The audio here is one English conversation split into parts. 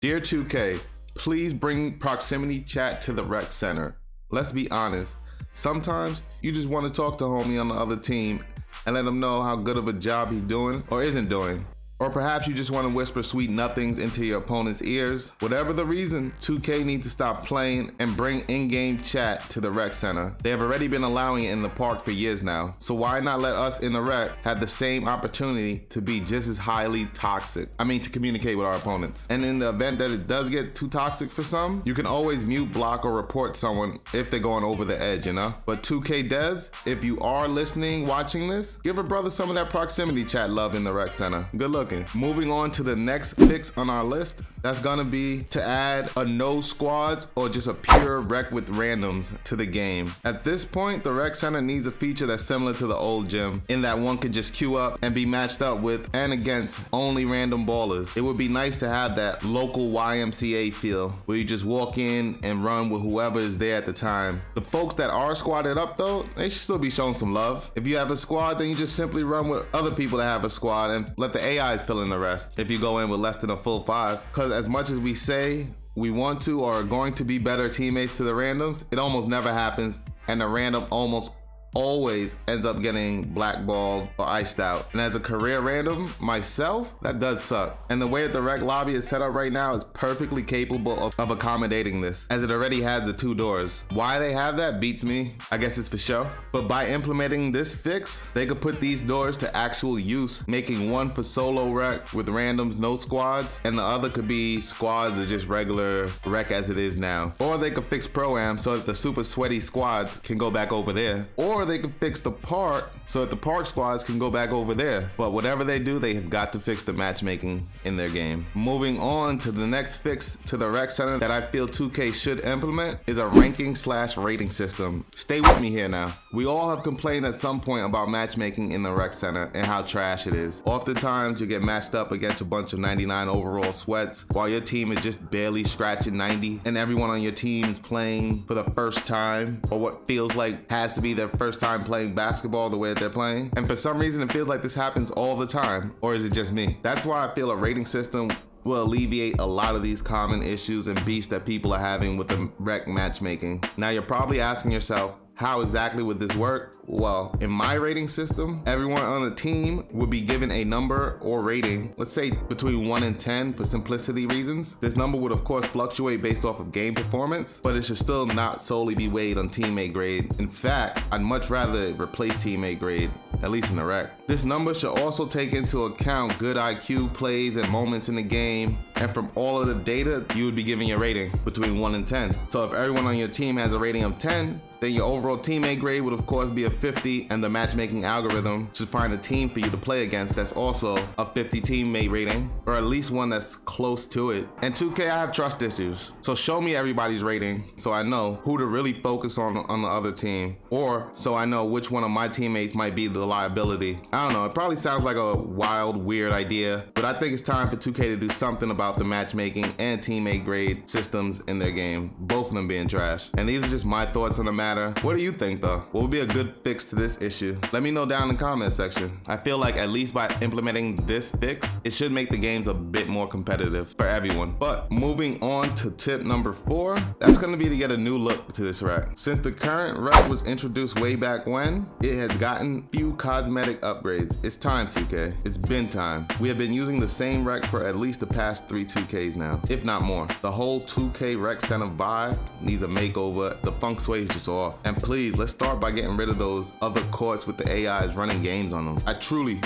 Dear 2K, please bring proximity chat to the rec center. Let's be honest, sometimes you just want to talk to homie on the other team and let him know how good of a job he's doing or isn't doing. Or perhaps you just want to whisper sweet nothings into your opponent's ears. Whatever the reason, 2K needs to stop playing and bring in-game chat to the rec center. They have already been allowing it in the park for years now, so why not let us in the rec have the same opportunity to be just as highly toxic? To communicate with our opponents. And in the event that it does get too toxic for some, you can always mute, block, or report someone if they're going over the edge, But 2K devs, if you are listening, watching this, give a brother some of that proximity chat love in the rec center. Good luck. Moving on to the next fix on our list, that's gonna be to add a no squads or just a pure rec with randoms to the game. At this point, the rec center needs a feature that's similar to the old gym in that one can just queue up and be matched up with and against only random ballers. It would be nice to have that local YMCA feel where you just walk in and run with whoever is there at the time. The folks that are squadded up though, they should still be shown some love. If you have a squad, then you just simply run with other people that have a squad and let the AIs fill in the rest if you go in with less than a full 5. Because as much as we say we want to or are going to be better teammates to the randoms, it almost never happens, and the random almost always ends up getting blackballed or iced out. And as a career random myself, that does suck. And the way that the rec lobby is set up right now is perfectly capable of accommodating this, as it already has the 2 doors. Why they have that beats me. I guess it's for show. But by implementing this fix, they could put these doors to actual use, making one for solo rec with randoms, no squads, and the other could be squads or just regular rec as it is now. Or they could fix Pro-Am so that the super sweaty squads can go back over there. Or they can fix the park so that the park squads can go back over there. But whatever they do, they have got to fix the matchmaking in their game. Moving on to the next fix to the rec center that I feel 2K should implement is a ranking/rating system. Stay with me here now. We all have complained at some point about matchmaking in the rec center and how trash it is. Oftentimes you get matched up against a bunch of 99 overall sweats while your team is just barely scratching 90 and everyone on your team is playing for the first time, or what feels like has to be their first time playing basketball the way that they're playing. And for some reason it feels like this happens all the time, or is it just me? That's why I feel a rating system will alleviate a lot of these common issues and beefs that people are having with the rec matchmaking. Now you're probably asking yourself, how exactly would this work? Well, in my rating system, everyone on the team would be given a number or rating, let's say between 1 and 10 for simplicity reasons. This number would of course fluctuate based off of game performance, but it should still not solely be weighed on teammate grade. In fact, I'd much rather replace teammate grade, at least in the rec. This number should also take into account good IQ plays and moments in the game, and from all of the data, you would be giving your rating between 1 and 10. So if everyone on your team has a rating of 10, then your overall teammate grade would of course be a 50, and the matchmaking algorithm should find a team for you to play against that's also a 50 teammate rating, or at least one that's close to it. And 2K, I have trust issues, so show me everybody's rating so I know who to really focus on the other team, or so I know which one of my teammates might be the liability. I don't know, it probably sounds like a wild, weird idea, but I think it's time for 2K to do something about the matchmaking and teammate grade systems in their game, both of them being trash. And these are just my thoughts on the matter. What do you think though? What would be a good fix to this issue? Let me know down in the comment section. I feel like at least by implementing this fix, it should make the games a bit more competitive for everyone. But moving on to tip number 4, that's gonna be to get a new look to this rec. Since the current rec was introduced way back when, it has gotten few cosmetic upgrades. It's time, 2K. It's been time. We have been using the same rec for at least the past 3 2Ks now, if not more. The whole 2K rec center vibe needs a makeover. The funk sway is just off. And please, let's start by getting rid of those other courts with the AIs running games on them. I truly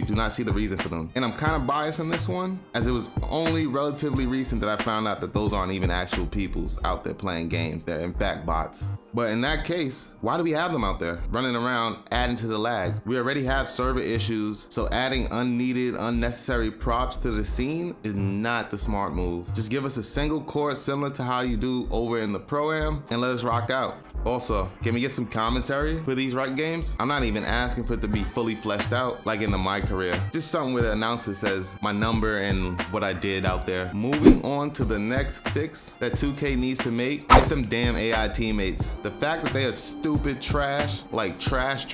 do not see the reason for them. And I'm kind of biased on this one, as it was only relatively recent that I found out that those aren't even actual peoples out there playing games. They're in fact bots. But in that case, why do we have them out there running around adding to the lag? We already have server issues, so adding unneeded, unnecessary props to the scene is not the smart move. Just give us a single court similar to how you do over in the Pro-Am and let us rock out. Also, can we get some commentary for these rec games? I'm not even asking for it to be fully fleshed out like in the My Career. Just something where the announcer says my number and what I did out there. Moving on to the next fix that 2K needs to make, get them damn AI teammates. The fact that they are stupid trash, like trash,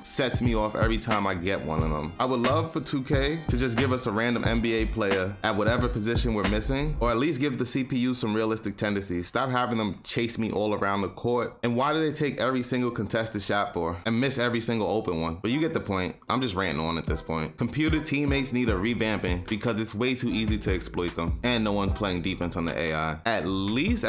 sets me off every time I get one of them. I would love for 2K to just give us a random NBA player at whatever position we're missing, or at least give the CPU some realistic tendencies. Stop having them chase me all around the court. And why do they take every single contested shot for and miss every single open one? But you get the point. I'm just ranting on at this point. Computer teammates need a revamping because it's way too easy to exploit them, and no one's playing defense on the AI. At the least,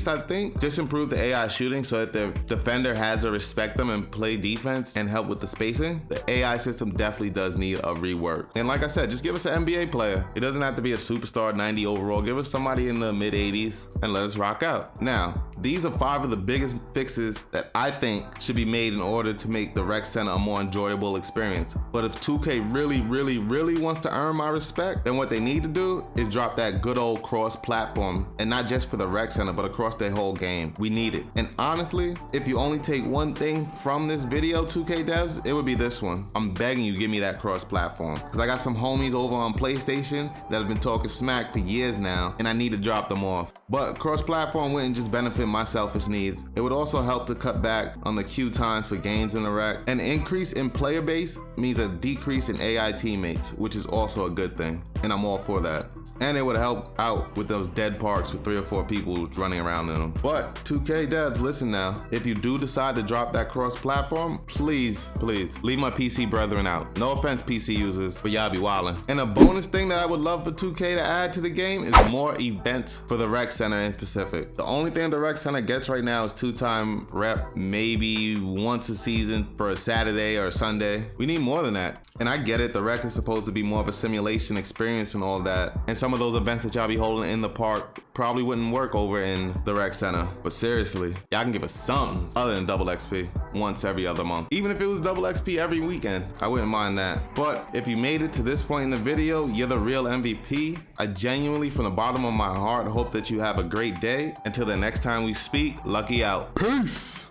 I think, just improve the AI shooting so that the defender has to respect them and play defense and help with the spacing. The AI system definitely does need a rework. And like I said, just give us an NBA player. It doesn't have to be a superstar 90 overall. Give us somebody in the mid 80s and let us rock out. Now, these are 5 of the biggest fixes that I think should be made in order to make the rec center a more enjoyable experience. But if 2K really wants to earn my respect, then what they need to do is drop that good old cross-platform, and not just for the rec center, but across their whole game. We need it. And honestly, if you only take one thing from this video, 2K devs, it would be this one. I'm begging you, give me that cross-platform, because I got some homies over on PlayStation that have been talking smack for years now, and I need to drop them off. But cross-platform wouldn't just benefit my selfish needs. It would also help to cut back on the queue times for games in the rec. An increase in player base means a decrease in AI teammates, which is also a good thing, and I'm all for that. And it would help out with those dead parks with 3 or 4 people running around in them. But 2K devs, listen now. If you do decide to drop that cross-platform, please leave my PC brethren out. No offense, PC users, but y'all be wildin'. And a bonus thing that I would love for 2K to add to the game is more events for the rec center in specific. The only thing the rec center gets right now is 2-time rep, maybe once a season for a Saturday or a Sunday. We need more than that. And I get it, the rec is supposed to be more of a simulation experience and all that. And some of those events that y'all be holding in the park probably wouldn't work over in the rec center. But seriously, y'all can give us something other than double XP once every other month. Even if it was double XP every weekend, I wouldn't mind that. But if you made it to this point in the video, you're the real MVP. I genuinely, from the bottom of my heart, hope that you have a great day. Until the next time we speak, lucky out. Peace.